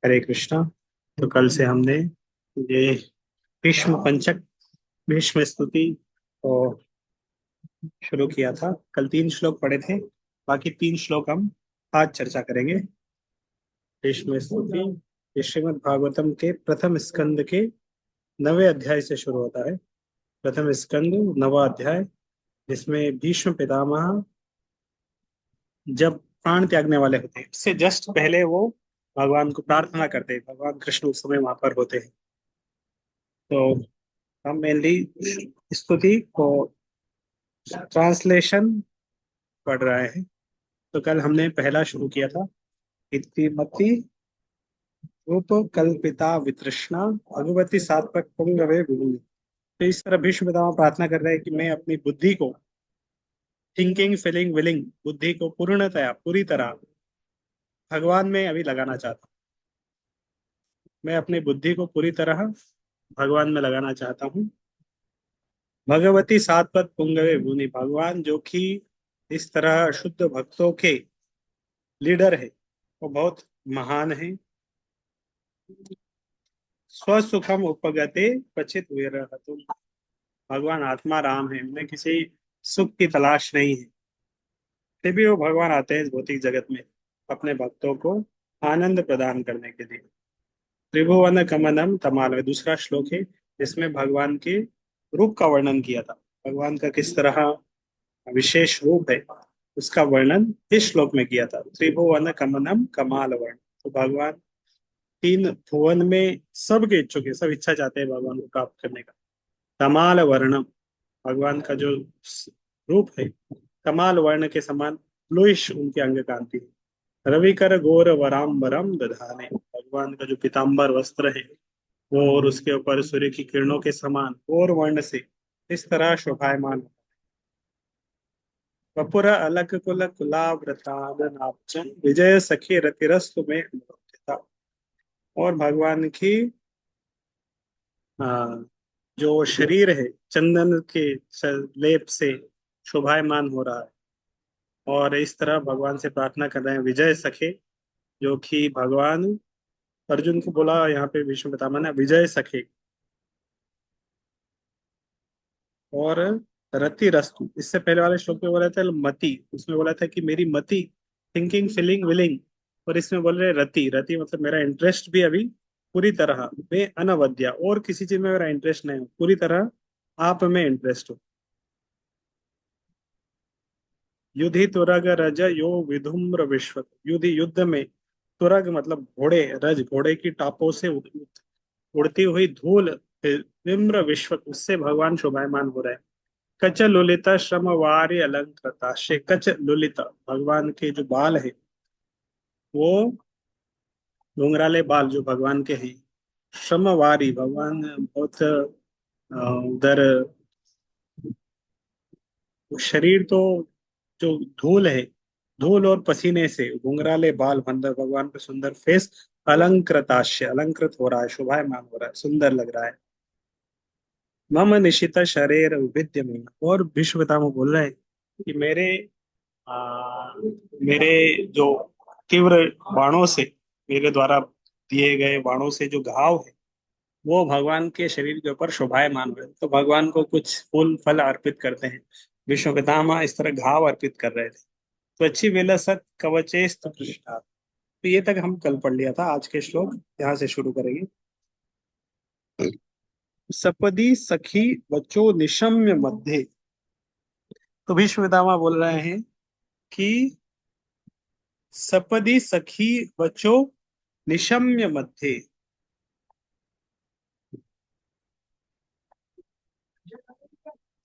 हरे कृष्णा। तो कल से हमने ये भीष्म पंचक, भीष्म स्तुति और शुरू किया था। कल 3 श्लोक पढ़े थे, बाकी 3 श्लोक हम आज चर्चा करेंगे। भीष्म स्तुति ये श्रीमद् भागवतम के प्रथम स्कंद के 9वें अध्याय से शुरू होता है। प्रथम स्कंद 9वां अध्याय, जिसमें भीष्म पितामह जब प्राण त्यागने वाले होते हैं, इससे जस्ट पहले वो भगवान को प्रार्थना करते हैं। भगवान कृष्ण उस समय वहां पर होते हैं। तो हम मेनली स्तुति को ट्रांसलेशन पढ़ रहे हैं। तो कल हमने पहला शुरू किया था, इतिमति रूप कल्पिता वितृष्णा भगवती सात्वक पुंगवे भूमि। तो इस तरह भीष्म पितामह प्रार्थना कर रहे हैं कि मैं अपनी बुद्धि को, थिंकिंग फीलिंग विलिंग, बुद्धि को पूर्णतया पूरी तरह भगवान में अभी लगाना चाहता हूँ। मैं अपनी बुद्धि को पूरी तरह भगवान में लगाना चाहता हूँ। भगवती सातपद पुंगवे भूमि, भगवान जो कि इस तरह शुद्ध भक्तों के लीडर है, वो बहुत महान है। स्वसुखम उपगते क्वचित विरहतुम, भगवान आत्मा राम है, उन्हें किसी सुख की तलाश नहीं है। फिर भी वो भगवान आते हैं इस भौतिक जगत में अपने भक्तों को आनंद प्रदान करने के लिए। त्रिभुवन कमनम तमालय दूसरा श्लोक है, जिसमें भगवान के रूप का वर्णन किया था। भगवान का किस तरह विशेष रूप है, उसका वर्णन इस श्लोक में किया था। त्रिभुवन कमनम कमाल वर्ण, तो भगवान 3 भुवन में सबके इच्छुक है, सब इच्छा चाहते हैं भगवान को प्राप्त करने का। कमाल वर्णम, भगवान का जो रूप है कमाल वर्ण के समान, लुइश उनके अंग कांति है। रविकर गौर वराम्बरम दधाने, भगवान का जो पीताम्बर वस्त्र है वो और उसके ऊपर सूर्य की किरणों के समान और वर्ण से इस तरह शोभायमान। वपुर अलक कुल कुलाव्रतान नापचन विजय सखी रतिरस्तु में अनुभवता, और भगवान की आ, जो शरीर है चंदन के लेप से शोभायमान हो रहा है। और इस तरह भगवान से प्रार्थना कर रहे हैं विजय सखे, जो कि भगवान अर्जुन को बोला यहाँ पे भीष्म पितामह ने विजय सखे। और रति रस्तु, इससे पहले वाले श्लोक में बोला था मति, उसमें बोला था कि मेरी मति, थिंकिंग फीलिंग विलिंग। और इसमें बोल रहे रति, रति मतलब मेरा इंटरेस्ट भी अभी पूरी तरह मैं अनवद्या, और किसी चीज में मेरा इंटरेस्ट नहीं हो, पूरी तरह आप में इंटरेस्ट हो। युधि तुरग रज यो विधुम्र विश्व, युधि युद्ध में, तुरग मतलब घोड़े, रज घोड़े की टापों से उड़ती हुई धूल, विम्र विश्व, उससे भगवान शोभायमान हो रहे हैं। कच लुलिता श्रमवारी अलंकृता, शे कच लुलिता, भगवान के जो बाल है वो घुंघराले बाल जो भगवान के हैं। श्रमवारी, भगवान बहुत उधर शरीर तो जो धूल है, धूल और पसीने से घुंघराले बाल, बंदर भगवान का सुंदर फेस, अलंकृताश्य अलंकृत हो रहा है, शोभायमान हो रहा है, सुंदर लग रहा है। मम निशित शरीर विविध्य में, और विश्व पितामह बोल रहे हैं कि मेरे जो तीव्र बाणों से, मेरे द्वारा दिए गए बाणों से जो घाव है वो भगवान के शरीर के ऊपर शोभायमान हुए, तो भगवान को कुछ फूल फल अर्पित करते हैं। विष्णु पितामह इस तरह घाव अर्पित कर रहे थे। तो अच्छी विलसत कवचेस्त पृष्ठा, तो ये तक हम कल पढ़ लिया था। आज के श्लोक यहाँ से शुरू करेंगे। सपदी सखी बचो निशम्य मध्य, तो भीष्म पितामह बोल रहे हैं कि सपदी सखी बचो निशम्य मध्य,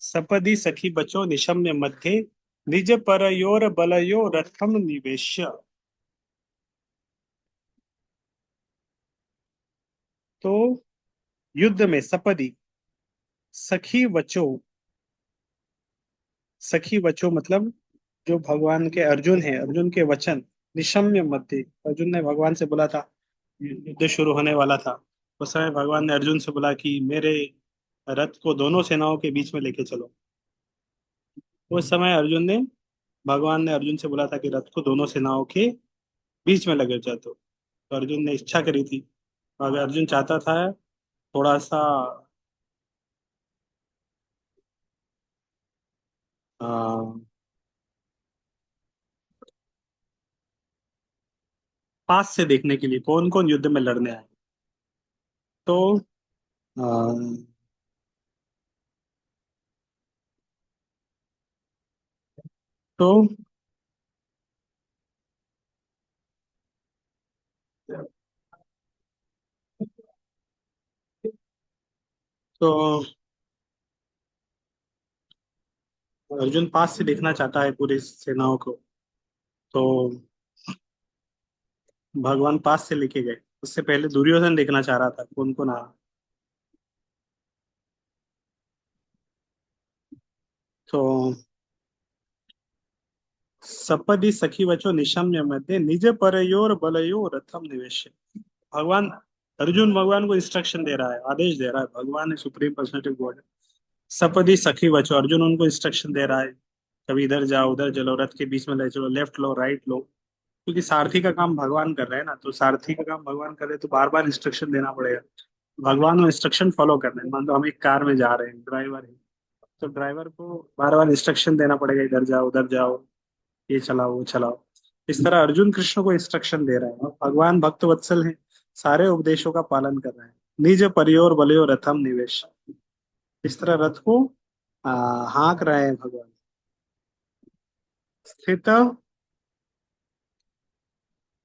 सपदी सखी बचो निशम्य मध्य, निज परयोर बलयो रथम निवेश्य। तो युद्ध में सपदी, सखी वचो, सखी वचो मतलब जो भगवान के अर्जुन है, अर्जुन के वचन, निशम्य मध्य, अर्जुन ने भगवान से बोला था, युद्ध शुरू होने वाला था उस समय भगवान ने अर्जुन से बोला कि मेरे रथ को दोनों सेनाओं के बीच में लेके चलो। उस समय अर्जुन ने, भगवान ने अर्जुन से बोला था कि रथ को दोनों सेनाओं के बीच में लगे जाते हो। तो अर्जुन ने इच्छा करी थी। अगर अर्जुन चाहता था थोड़ा सा आ, पास से देखने के लिए कौन कौन युद्ध में लड़ने आए, तो आ, तो तो अर्जुन पास से देखना चाहता है पूरी सेनाओं को। तो भगवान पास से लेके गए। उससे पहले दुर्योधन देखना चाह रहा था कौन कौन आ। तो सपदि सखी वचो निशम्य मध्य निज परयोर बलयो रथम निवेश्य। भगवान अर्जुन भगवान को इंस्ट्रक्शन दे रहा है, आदेश दे रहा है, भगवान है सुप्रीम पर्सनालिटी गॉड। सपदि सखी वचो, अर्जुन उनको इंस्ट्रक्शन दे रहा है, कभी इधर जाओ उधर चलो, रथ के बीच में ले चलो, लेफ्ट लो राइट लो। क्योंकि सारथी का काम भगवान कर रहे हैं ना, तो सारथी का काम भगवान कर रहे हैं तो बार बार इंस्ट्रक्शन देना पड़ेगा। भगवान को इंस्ट्रक्शन फॉलो करना है। मान लो हम एक कार में जा रहे हैं, ड्राइवर है, तो ड्राइवर को बार बार इंस्ट्रक्शन देना पड़ेगा, इधर जाओ उधर जाओ, ये चलाओ वो चलाओ। इस तरह अर्जुन कृष्ण को इंस्ट्रक्शन दे रहे हैं और भगवान भक्त वत्सल हैं, सारे उपदेशों का पालन कर रहे हैं। निज परियोर बलयो रथम निवेश, इस तरह रथ को हाँक रहे हैं भगवान। स्थित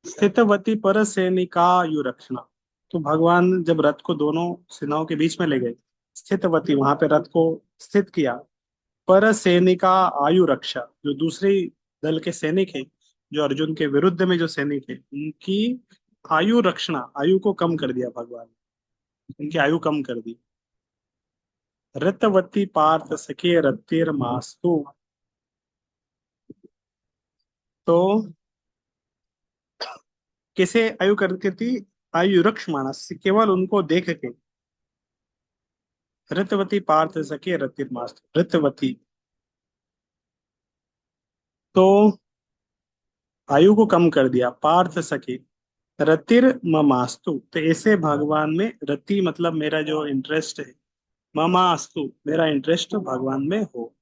स्थितवती पर सैनिकायुरक्षणा, तो भगवान जब रथ को दोनों सेनाओं के बीच में ले गए, स्थितवती वहां पे रथ को स्थित किया। पर सैनिका आयु रक्षा, जो दूसरी दल के सैनिक हैं, जो अर्जुन के विरुद्ध में जो सैनिक है, उनकी आयु रक्षणा, आयु को कम कर दिया भगवान, उनकी आयु कम कर दी। रतवती पार्थ सखे रतिर मास्तु, तो कैसे आयु करती थी, आयु रक्ष मानस, केवल उनको देख के। ऋतवती पार्थ सखे रतिर मास्तु, ऋतवती, तो आयु को कम कर दिया, पार्थ सखे रतिर ममास्तु, तो ऐसे भगवान में, रति मतलब मेरा जो इंटरेस्ट है, ममास्तु मेरा इंटरेस्ट भगवान में हो।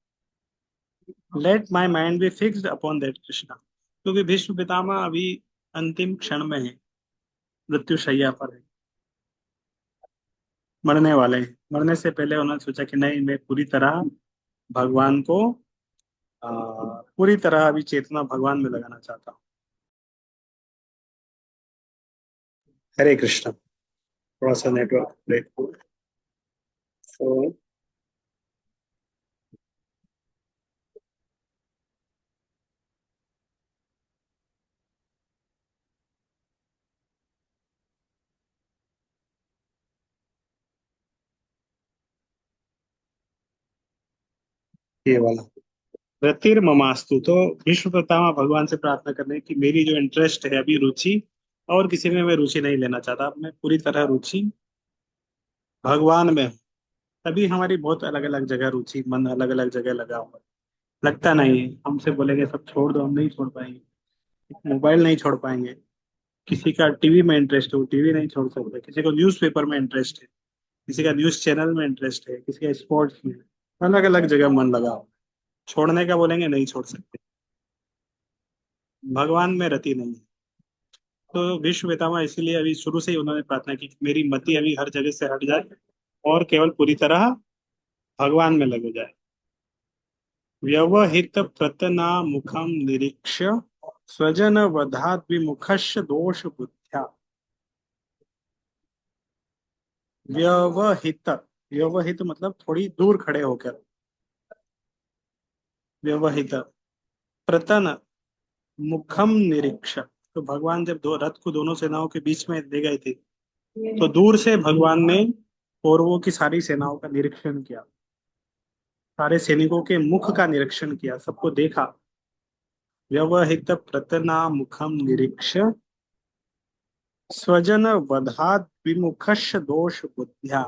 Let my mind be fixed upon that Krishna, क्योंकि भीष्म पितामह अभी अंतिम क्षण में है, मृत्यु शैया पर है, मरने वाले हैं। मरने से पहले उन्होंने सोचा कि नहीं, मैं पूरी तरह भगवान को पूरी तरह अभी चेतना भगवान में लगाना चाहता हूँ। हरे कृष्ण। थोड़ा सा नेटवर्क ब्रेक हुआ। तो ये वाला रतिर ममास्तु, तो भीष्म पितामह भगवान से प्रार्थना कर रहे हैं कि मेरी जो इंटरेस्ट है अभी, रुचि, और किसी में मैं रुचि नहीं लेना चाहता, अब मैं पूरी तरह रुचि भगवान में हूँ। तभी हमारी बहुत अलग अलग जगह रुचि, मन अलग अलग जगह लगा हुआ है। लगता नहीं है, हमसे बोलेंगे सब छोड़ दो, हम नहीं छोड़ पाएंगे। मोबाइल नहीं छोड़ पाएंगे। किसी का टीवी में इंटरेस्ट है, वो टीवी नहीं छोड़ सकते। किसी को न्यूज़पेपर में इंटरेस्ट है, किसी का न्यूज चैनल में इंटरेस्ट है, किसी का स्पोर्ट्स में, अलग अलग जगह मन लगा हो। छोड़ने का बोलेंगे नहीं छोड़ सकते। भगवान में रति नहीं है। तो विश्व पितामह इसीलिए अभी शुरू से ही उन्होंने प्रार्थना की कि मेरी मति अभी हर जगह से हट जाए और केवल पूरी तरह भगवान में लग जाए। व्यवहित प्रतना मुखम निरीक्ष्य स्वजन वधात विमुखस्य दोष बुद्ध्या। व्यवहित, व्यवहित मतलब थोड़ी दूर खड़े होकर, व्यवहित प्रतन मुखम निरीक्षक, तो भगवान जब दो रथ को दोनों सेनाओं के बीच में ले गए थे, तो दूर से भगवान ने कौरवों की सारी सेनाओं का निरीक्षण किया, सारे सैनिकों के मुख का निरीक्षण किया, सबको देखा। व्यवहित प्रतना मुखम निरीक्ष्य स्वजन वधात विमुखस्य दोष बुद्ध्या।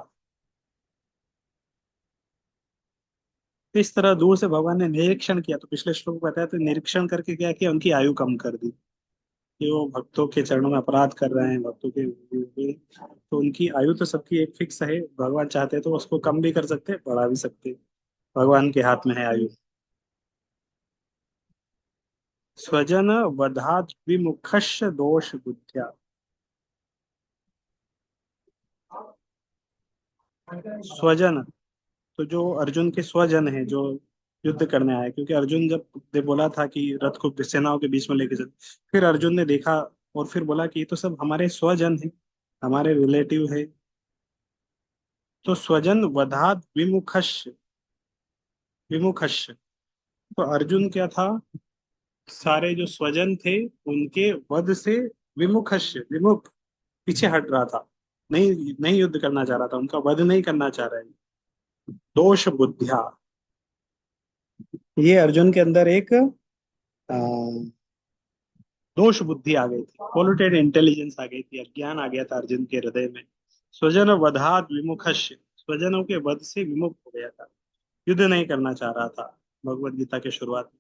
तो इस तरह दूर से भगवान ने निरीक्षण किया, तो पिछले श्लोक में बताया, तो निरीक्षण करके क्या किया, उनकी आयु कम कर दी। कि वो भक्तों के चरणों में अपराध कर रहे हैं, भक्तों के तो उनकी आयु तो सबकी एक फिक्स है। भगवान चाहते तो उसको कम भी कर सकते हैं, बढ़ा भी सकते हैं। भगवान के हाथ में है आयु। स्वजन वधात विमुखस्य दोष बुद्धिया। स्वजन, तो जो अर्जुन के स्वजन है, जो युद्ध करने आए, क्योंकि अर्जुन जब ने बोला था कि रथ को सेनाओं के बीच में लेके चल, फिर अर्जुन ने देखा और फिर बोला कि ये तो सब हमारे स्वजन है, हमारे रिलेटिव है। तो स्वजन वधात विमुखस्य, विमुखस्य, तो अर्जुन क्या था, सारे जो स्वजन थे उनके वध से विमुखस्य, विमुख, पीछे हट रहा था, नहीं नहीं युद्ध करना चाह रहा था, उनका वध नहीं करना चाह रहा है। दोष बुद्धिया, ये अर्जुन के अंदर एक दोष बुद्धि आ गई थी, पोल्यूटेड इंटेलिजेंस आ गई थी, अज्ञान आ गया था अर्जुन के हृदय में। स्वजन वधात विमुखस्य, स्वजनों के वध से विमुख हो गया था, युद्ध नहीं करना चाह रहा था। भगवत गीता के शुरुआत में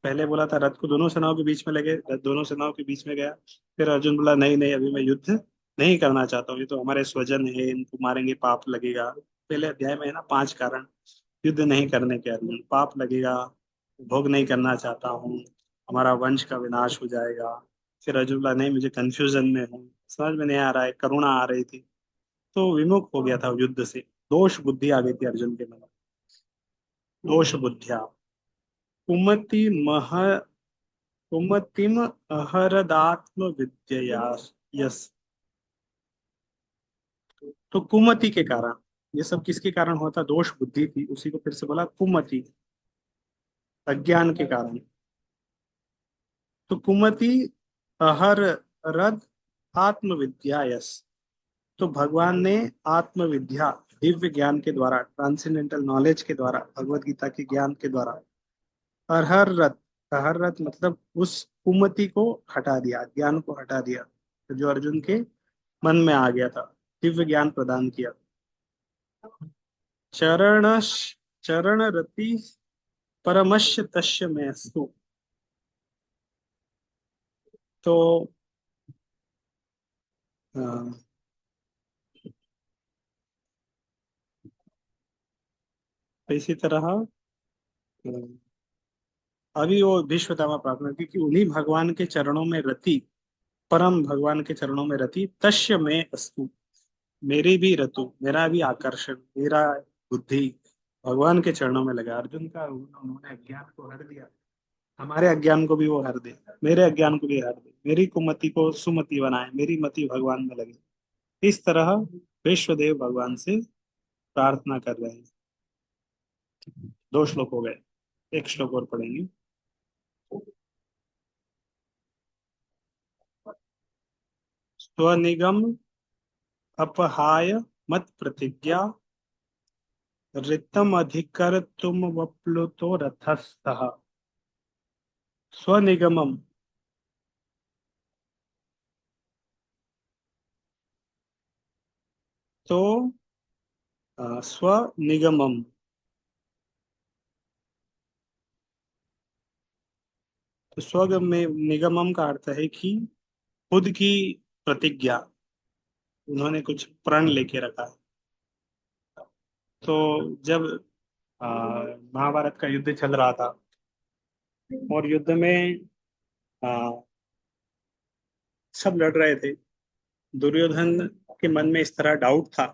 पहले बोला था रथ को दोनों सेनाओं के बीच में लगे, रथ दोनों सेनाओं के बीच में गया। फिर अर्जुन बोला नहीं नहीं, अभी मैं युद्ध नहीं करना चाहता हूँ, ये तो हमारे स्वजन है, इनको मारेंगे पाप लगेगा। पहले अध्याय में है ना 5 कारण युद्ध नहीं करने के, अर्जुन पाप लगेगा, भोग नहीं करना चाहता हूँ, हमारा वंश का विनाश हो जाएगा। फिर अर्जुन बोला नहीं, मुझे कंफ्यूजन में हूँ, समझ में नहीं आ रहा है, करुणा आ रही थी, तो विमुख हो गया था युद्ध से। दोष बुद्धि आ गई थी अर्जुन के मन में। दोष बुद्धिया कुमति मह कुमतिम अहरदात्म विद्यया यस। तो कुमति के कारण, ये सब किसके कारण होता, दोष बुद्धि थी, उसी को फिर से बोला कुमति, अज्ञान के कारण। तो कुमति अहर रद आत्मविद्या यस, तो भगवान ने आत्मविद्या, दिव्य ज्ञान के द्वारा, ट्रांसेंडेंटल नॉलेज के द्वारा, भगवत गीता के ज्ञान के द्वारा अहर रथ, अहर रथ मतलब उस कुमति को हटा दिया, ज्ञान को हटा दिया, तो जो अर्जुन के मन में आ गया था, दिव्य ज्ञान प्रदान किया। चरण चरण रति परमश्य तस्य मैस्तु, तो अ, इसी तरह अभी वो भीष्मपितामह प्रार्थना की कि उन्हीं भगवान के चरणों में रति, परम भगवान के चरणों में रति तस्य में अस्तु, मेरी भी रतु, मेरा भी आकर्षण, मेरा बुद्धि भगवान के चरणों में लगा। अर्जुन का उन्होंने अज्ञान को हर दिया, हमारे अज्ञान को भी वो हर दे, मेरे अज्ञान को भी हर दे, मेरी कुमति को सुमति बनाए, मेरी मति भगवान में लगे। इस तरह विश्वदेव भगवान से प्रार्थना कर रहे हैं। 2 श्लोक हो गए, एक श्लोक और पढ़ेंगे। स्वनिगम अपहाय मत प्रतिज्ञा ऋतम अधिकर तुम वप्लुतो रथस्थः। स्वनिगमम, तो स्वनिगमम, तो स्व में निगमम का अर्थ है कि खुद की प्रतिज्ञा, उन्होंने कुछ प्रण लेके रखा है। तो जब आ, महाभारत का युद्ध चल रहा था, और युद्ध में आ, सब लड़ रहे थे, दुर्योधन के मन में इस तरह डाउट था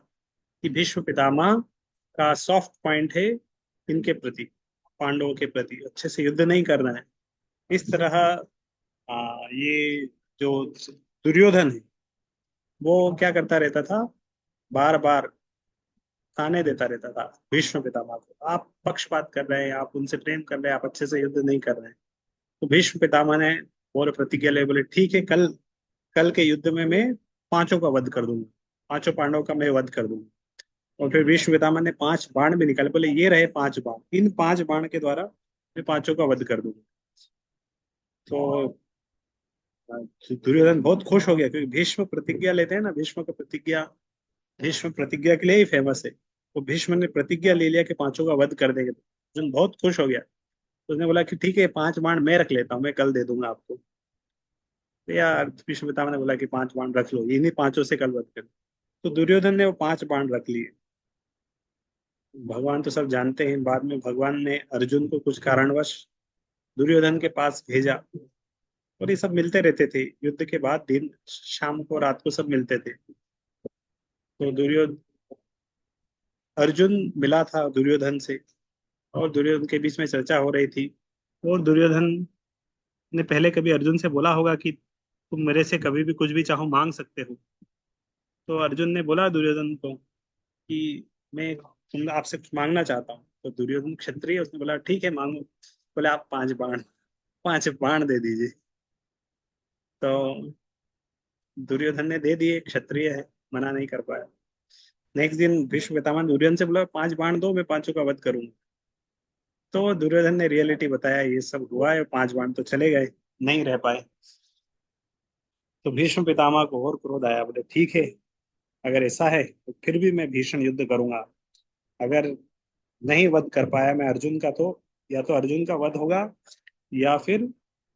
कि भीष्म पितामह का सॉफ्ट पॉइंट है इनके प्रति, पांडवों के प्रति अच्छे से युद्ध नहीं करना है। इस तरह ये जो दुर्योधन है, वो क्या करता रहता था, बार बार ताने देता रहता था भीष्म पितामह को, आप पक्षपात कर रहे हैं, आप उनसे प्रेम कर रहे हैं, आप अच्छे से युद्ध नहीं कर रहे हैं। तो भीष्म पितामह ने बोले, प्रतिज्ञा ले, बोले ठीक है, कल कल के युद्ध में मैं 5 का वध कर दूंगा, 5 पांडवों का मैं वध कर दूंगा। और फिर भीष्म पितामह ने 5 बाण भी निकाले, बोले ये रहे 5 बाण, इन 5 बाण के द्वारा मैं 5 का वध कर दूंगा। तो दुर्योधन बहुत खुश हो गया, क्योंकि भीष्म प्रतिज्ञा लेते हैं ना, भीष्म का प्रतिज्ञा, भीष्म प्रतिज्ञा के लिए ही फेमस है। तो भीष्म ने प्रतिज्ञा ले लिया कि 5 का वध कर देंगे, तो अर्जुन बहुत खुश हो गया। तो उसने बोला कि ठीक है, 5 बाण मैं रख लेता हूँ, मैं कल दे दूंगा आपको। तो यार भीष्म पितामह ने बोला कि 5 बाण रख लो, इन्हीं 5 से कल वध कर। तो दुर्योधन ने वो 5 बाण रख लिए। भगवान तो सब जानते हैं, बाद में भगवान ने अर्जुन को कुछ कारणवश दुर्योधन के पास भेजा। और ये सब मिलते रहते थे युद्ध के बाद, दिन शाम को रात को सब मिलते थे। तो दुर्योधन अर्जुन मिला था दुर्योधन से, और दुर्योधन के बीच में चर्चा हो रही थी। और दुर्योधन ने पहले कभी अर्जुन से बोला होगा कि तुम मेरे से कभी भी कुछ भी चाहो मांग सकते हो। तो अर्जुन ने बोला दुर्योधन को कि मैं तुम आपसे कुछ मांगना चाहता हूँ। तो दुर्योधन क्षत्रिय है, उसने बोला ठीक है मांगो। बोले आप 5 बाण, 5 बाण दे दीजिए। तो दुर्योधन ने दे दिए, क्षत्रिय है, मना नहीं कर पाया। नेक्स्ट दिन भीष्म पितामह ने दुर्योधन से बोला 5 बाण दो, मैं 5 का वध करूंगा। तो दुर्योधन ने रियलिटी बताया, ये सब हुआ है, 5 बाण तो चले गए, नहीं रह पाए। तो भीष्म पितामह को और क्रोध आया, बोले ठीक है, अगर ऐसा है तो फिर भी मैं भीषण युद्ध करूंगा। अगर नहीं वध कर पाया मैं अर्जुन का, तो या तो अर्जुन का वध होगा, या फिर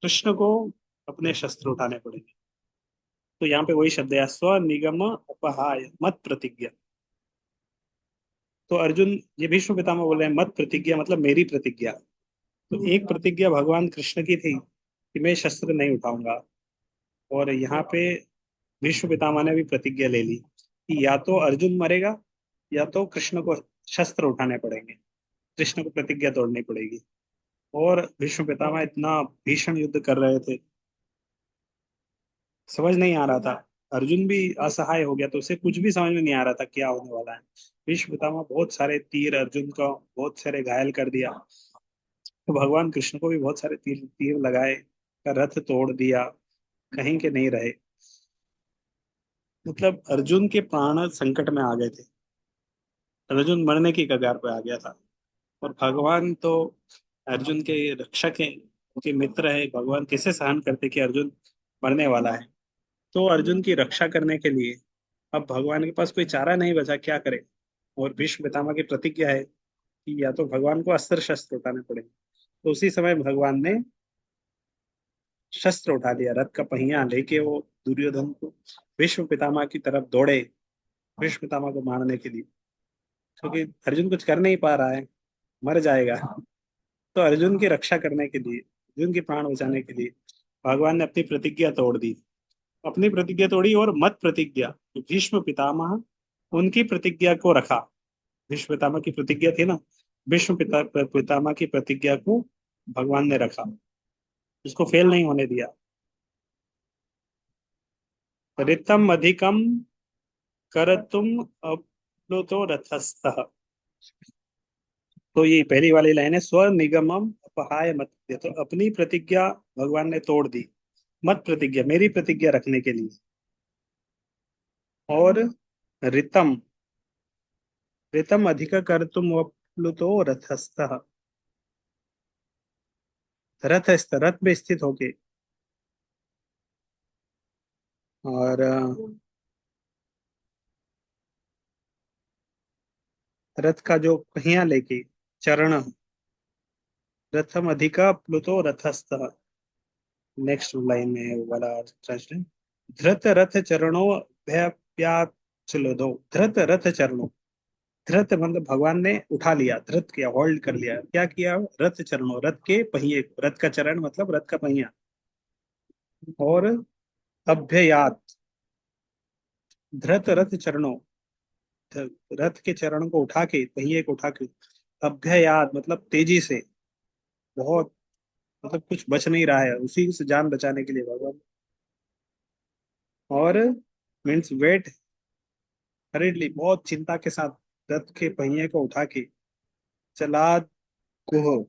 कृष्ण को अपने शस्त्र उठाने पड़ेंगे। तो यहाँ पे वही शब्द है, स्व निगम अपहाय मत प्रतिज्ञा। तो अर्जुन, ये भीष्म पितामह बोल रहे हैं मत प्रतिज्ञा मतलब मेरी प्रतिज्ञा। तो एक प्रतिज्ञा भगवान कृष्ण की थी कि मैं शस्त्र नहीं उठाऊंगा। और यहाँ पे भीष्म पितामह ने भी प्रतिज्ञा ले ली कि या तो अर्जुन मरेगा, या तो कृष्ण को शस्त्र उठाने पड़ेंगे, कृष्ण को प्रतिज्ञा तोड़नी पड़ेगी। और भीष्म पितामह इतना भीषण युद्ध कर रहे थे, समझ नहीं आ रहा था। अर्जुन भी असहाय हो गया, तो उसे कुछ भी समझ में नहीं आ रहा था क्या होने वाला है। भीष्म पितामह बहुत सारे तीर अर्जुन को बहुत सारे घायल कर दिया। तो भगवान कृष्ण को भी बहुत सारे तीर तीर लगाए, का रथ तोड़ दिया, कहीं के नहीं रहे। मतलब अर्जुन के प्राण संकट में आ गए थे, अर्जुन मरने की कगार पे आ गया था। और भगवान तो अर्जुन के रक्षक हैं, उनके मित्र है। भगवान कैसे सहन करते कि अर्जुन मरने वाला है। तो अर्जुन की रक्षा करने के लिए अब भगवान के पास कोई चारा नहीं बचा, क्या करे। और भीष्म पितामह की प्रतिज्ञा है कि या तो भगवान को अस्त्र शस्त्र उठाने पड़ेंगे। तो उसी समय भगवान ने शस्त्र उठा लिया, रथ का पहिया लेके वो दुर्योधन को भीष्म पितामह की तरफ दौड़े, भीष्म पितामह को मारने के लिए। क्योंकि अर्जुन कुछ कर नहीं पा रहा है, मर जाएगा। तो अर्जुन की रक्षा करने के लिए, अर्जुन की प्राण बचाने के लिए भगवान ने अपनी प्रतिज्ञा तोड़ दी। अपनी प्रतिज्ञा तोड़ी और मत प्रतिज्ञा, भीष्म पितामह उनकी प्रतिज्ञा को रखा। भीष्म पितामह की प्रतिज्ञा थी ना, पितामह की प्रतिज्ञा को भगवान ने रखा, उसको फेल नहीं होने दिया। ऋतम अधिकम करतुम अप्लुतो रथस्थः। तो ये पहली वाली लाइन है, स्व निगमम अपहाय मत। तो अपनी प्रतिज्ञा भगवान ने तोड़ दी, मत प्रतिज्ञा मेरी प्रतिज्ञा रखने के लिए। और ऋतम, ऋतम अधिक कर्तुम वप्लुतो रथस्थः। रथ में स्थित होके, और रथ का जो पहिया लेके, चरण, रथम अधिका प्लुतो रथस्थः। नेक्स्ट लाइन में है वो वाला ट्रांसलेशन, धृत रथ चरणों भयप्याचलोदो। धृत रथ चरणों, धृत मतलब भगवान ने उठा लिया, धृत किया, होल्ड कर लिया, क्या किया, रथ चरणों, रथ के पहिए को, रथ का चरण मतलब रथ का पहिया। और अभ्ययात, धृत रथ चरणों, रथ के चरण को उठा के, पहिए को उठा के, अभ्ययात मतलब तेजी से, बहुत, मतलब कुछ बच नहीं रहा है, उसी से जान बचाने के लिए भगवान। और मीन्स वेट, हरीडली बहुत चिंता के साथ रथ के पहिए को उठा के, चला कुह,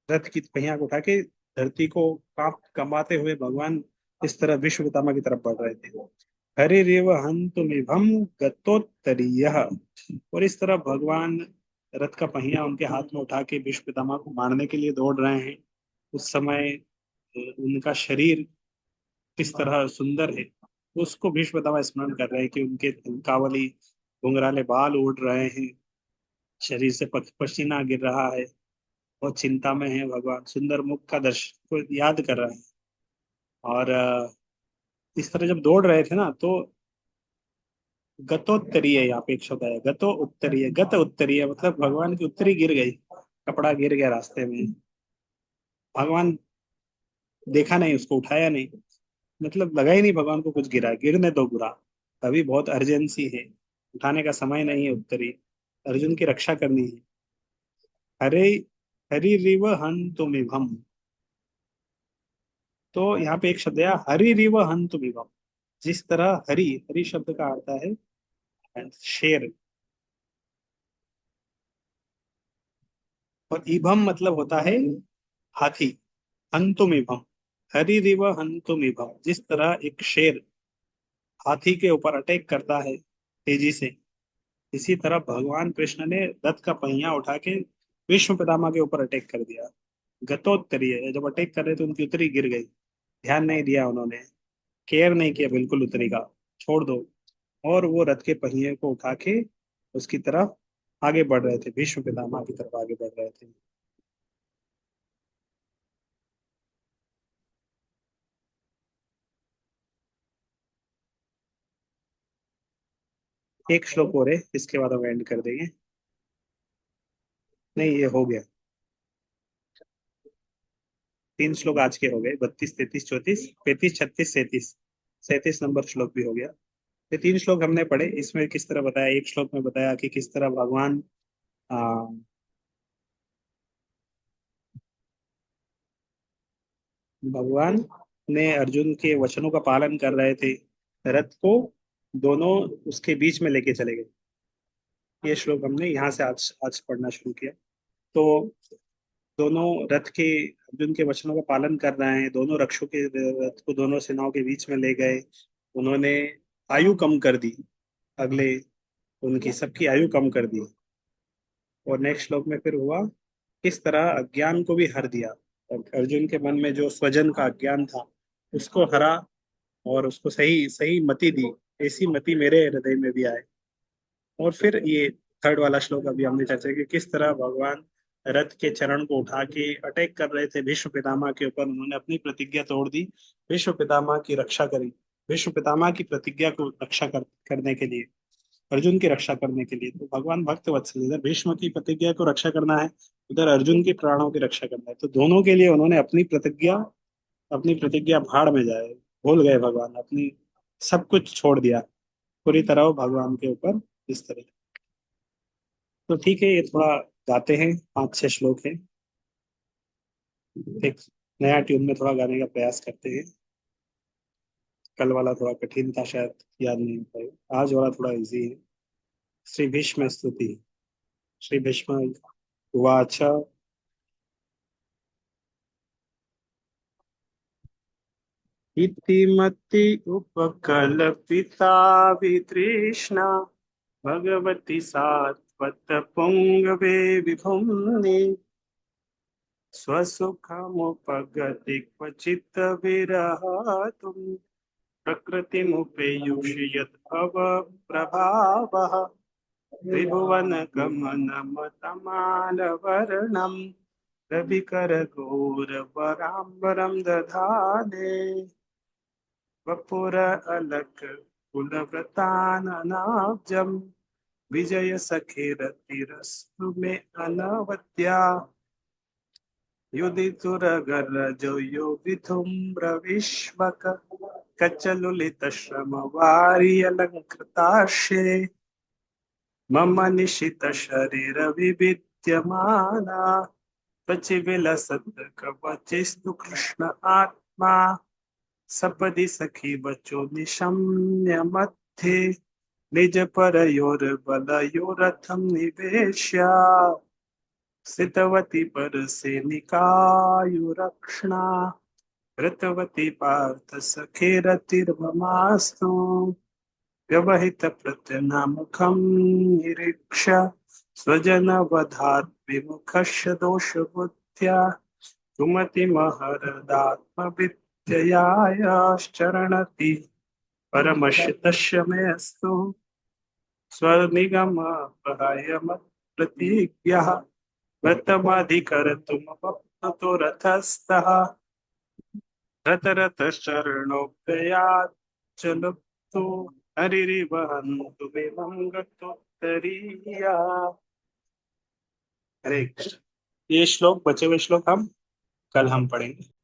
रथ की पहिया को उठा के धरती को कांप कमाते हुए भगवान इस तरह विश्व पितामह की तरफ बढ़ रहे थे। हरिरेव हंतुमिभम गतोत्तरीय। और इस तरह भगवान रथ का पहिया उनके हाथ में उठा के विश्व पितामह को मारने के लिए दौड़ रहे हैं। उस समय उनका शरीर किस तरह सुंदर है, उसको भीष्म पितामह स्मरण कर रहे हैं कि उनके कावली घुंघराले बाल उड़ रहे हैं, शरीर से पसीना गिर रहा है, बहुत चिंता में है। भगवान सुंदर मुख का दर्शन को याद कर रहे हैं। और इस तरह जब दौड़ रहे थे ना, तो गतोत्तरीय, यहाँ पे एक शब्द है गतो उत्तरीय। गत उत्तरीय मतलब भगवान की उत्तरी गिर गई, कपड़ा गिर गया रास्ते में। भगवान देखा नहीं, उसको उठाया नहीं, मतलब लगा ही नहीं भगवान को कुछ गिरा, गिरने दो बुरा, अभी बहुत अर्जेंसी है, उठाने का समय नहीं है उत्तरी, अर्जुन की रक्षा करनी है। हरे हरि रिव हन्तुमिभम। तो यहाँ पे एक शब्द है हरि रिव हन्तुमिभम। जिस तरह हरि, हरि शब्द का अर्थ है शेर, और इभम मतलब होता है हाथी। हन्तुमिभम, हरि रिव हन्तुमिभम, जिस तरह एक शेर हाथी के ऊपर अटैक करता है तेजी से, इसी तरह भगवान कृष्ण ने रथ का पहिया उठा के भीष्म पितामह के ऊपर अटैक कर दिया। गतोत्तरीय, जब अटैक कर रहे थे उनकी उतरी गिर गई, ध्यान नहीं दिया उन्होंने, केयर नहीं किया बिल्कुल उतरी का, छोड़ दो। और वो रथ के पहिए को उठा के उसकी तरफ आगे बढ़ रहे थे, भीष्म पितामह की तरफ आगे बढ़ रहे थे। एक श्लोक और है, इसके बाद हम एंड कर देंगे। नहीं, ये हो गया। 3 श्लोक आज के हो गए, 32, 33, 34, 35, 36, 37। 37 नंबर श्लोक भी हो गया। ये 3 श्लोक हमने पढ़े, इसमें किस तरह बताया, एक श्लोक में बताया कि किस तरह भगवान आ, भगवान ने अर्जुन के वचनों का पालन कर रहे थे, रथ को दोनों उसके बीच में लेके चले गए। ये श्लोक हमने यहाँ से आज आज पढ़ना शुरू किया। तो दोनों रथ के, अर्जुन के वचनों का पालन कर रहे हैं, दोनों रक्षों के रथ को दोनों सेनाओं के बीच में ले गए। उन्होंने आयु कम कर दी, अगले उनकी सबकी आयु कम कर दी। और नेक्स्ट श्लोक में फिर हुआ किस तरह अज्ञान को भी हर दिया, और अर्जुन के मन में जो स्वजन का अज्ञान था उसको हरा, और उसको सही सही मति दी, ऐसी मति मेरे हृदय में भी आए। और फिर ये थर्ड वाला श्लोक अभी हमने चर्चा की, किस तरह भगवान रथ के चरण को उठा के अटैक कर रहे थे भीष्म पितामह के ऊपर, उन्होंने अपनी प्रतिज्ञा तोड़ दी, भीष्म पितामह की रक्षा करी। भीष्म पितामह की प्रतिज्ञा को रक्षा करने के लिए, अर्जुन की रक्षा करने के लिए, तो भगवान भक्त वत्सल, इधर भीष्म की प्रतिज्ञा को रक्षा करना है, उधर अर्जुन की प्राणों की रक्षा करना है, तो दोनों के लिए उन्होंने अपनी प्रतिज्ञा भाड़ में जाए, भूल गए भगवान, अपनी सब कुछ छोड़ दिया पूरी तरह वो भगवान के ऊपर, इस तरह। तो ठीक है, ये थोड़ा गाते हैं, 5 6 श्लोक है, एक नया ट्यून में थोड़ा गाने का प्रयास करते हैं। कल वाला थोड़ा कठिन था, शायद याद नहीं हो पाएगा, आज वाला थोड़ा इजी है। श्री भीष्म स्तुति। श्री भीष्म उवाच। इति मति उपकल्पिता वितृष्णा भगवती सात्वत पुंगवे विभुम्नि स्वसुखमुपगति क्वचित् विरहतुम् प्रकृतिमुपेयुषि भव प्रभावः त्रिभुवनगमनमतमालवर्णम् रविकरघोरवराम्बरं दधाने वपुर अलक कुलव्रताननाब्जम् विजय सखेरतिरस्तु मे अनवद्या युदितुरगरजो यो विधुम्रविश्वक कचलुलितश्रमवार्यलङ्कृताश्रे मम निशित शरीर विविद्यमाना त्वचि कवचिस्तु कृष्ण आत्मा सपदि सखी बचो निशम्य मध्ये निज परयोर्बलयोरथं निवेश्य स्थितवती परसेनिकायुरक्षणा कृतवती पार्थ सखेरतिर्ममास्तु व्यवहित प्रत्यनामुखं निरीक्ष्य स्वजनवधात् विमुखस्य दोषबुद्ध्या सुमतिमहरदात्मविद्ययाश्चरणति परमस्य तस्य मेऽस्तु स्वनिगमपहाय मत्प्रतिज्ञः व्रतमधिकर्तुं वप्नतो रथस्थः रत रत शरणोपयात् चलतो हरिरिवहन्तु मे गतोत्तरीया। हरे कृष्ण। ये श्लोक, बचे हुए श्लोक हम कल हम पढ़ेंगे।